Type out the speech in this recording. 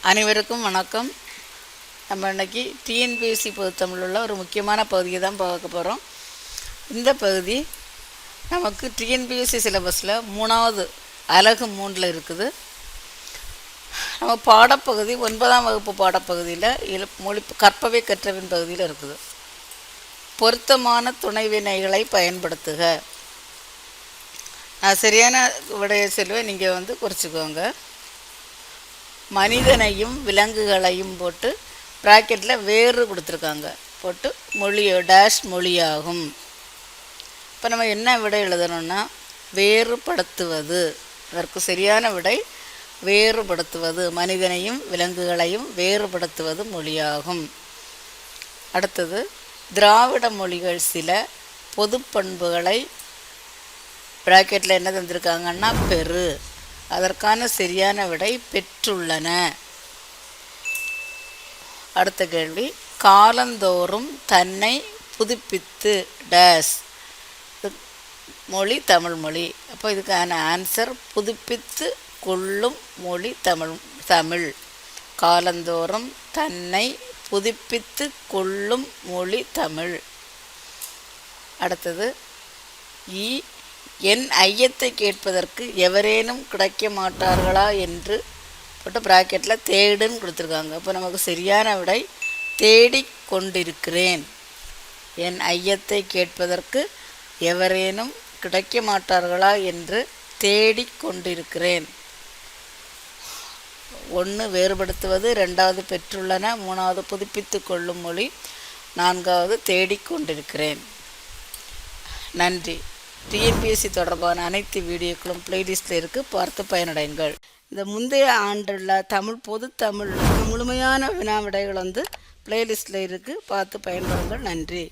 அனைவருக்கும் வணக்கம். நம்ம இன்னைக்கு டிஎன்பிஎஸ்சி பொதுத்தமிழ் உள்ள ஒரு முக்கியமான பகுதியை தான் பார்க்க போகிறோம். இந்த பகுதி நமக்கு டிஎன்பிஎஸ்சி சிலபஸில் 3வது அலகு 3ல் இருக்குது. நம்ம பாடப்பகுதி 9ஆம் வகுப்பு பாடப்பகுதியில் மொழி கற்பவை கற்றவின் பகுதியில் இருக்குது. பொருத்தமான துணைவினைகளை பயன்படுத்துக. நான் சரியான விடையை சொல்லுவேன், நீங்கள் குறிச்சிக்கோங்க. மனிதனையும் விலங்குகளையும் போட்டு ப்ராக்கெட்டில் வேறு கொடுத்துருக்காங்க, போட்டு டேஷ் மொழியாகும். இப்போ நம்ம என்ன விடை எழுதணும்னா வேறுபடுத்துவது. அதற்கு சரியான விடை வேறுபடுத்துவது. மனிதனையும் விலங்குகளையும் வேறுபடுத்துவது மொழியாகும். அடுத்தது, திராவிட மொழிகள் சில பொது பண்புகளை ப்ராக்கெட்டில் என்ன தந்திருக்காங்கன்னா பெறு. அதற்கான சரியான விடை பெற்றுள்ளன. அடுத்த கேள்வி, காலந்தோறும் தன்னை புதுப்பித்து டேஸ் மொழி தமிழ் மொழி. அப்போ இதுக்கான ஆன்சர் புதுப்பித்து கொள்ளும் மொழி தமிழ். காலந்தோறும் தன்னை புதுப்பித்து கொள்ளும் மொழி தமிழ். அடுத்தது, என் ஐயத்தை கேட்பதற்கு எவரேனும் கிடைக்க மாட்டார்களா என்று போட்டு ப்ராக்கெட்டில் தேடுன்னு கொடுத்துருக்காங்க. அப்போ நமக்கு சரியான விடை தேடிக் கொண்டிருக்கிறேன். என் ஐயத்தை கேட்பதற்கு எவரேனும் கிடைக்க மாட்டார்களா என்று தேடிக் கொண்டிருக்கிறேன். 1 வேறுபடுத்துவது, 2வது பெற்றுள்ளன, 3வது புதுப்பித்து கொள்ளும் மொழி, 4வது தேடிக்கொண்டிருக்கிறேன். நன்றி. டிஎன்பிஎஸ்சி தொடர்பான அனைத்து வீடியோக்களும் பிளேலிஸ்டில் இருக்குது, பார்த்து பயனடைங்கள். இந்த முந்தைய ஆண்டுள்ள பொது தமிழ் முழுமையான வினா விடைகள் பிளேலிஸ்டில் இருக்குது, பார்த்து பயன்படுங்கள். நன்றி.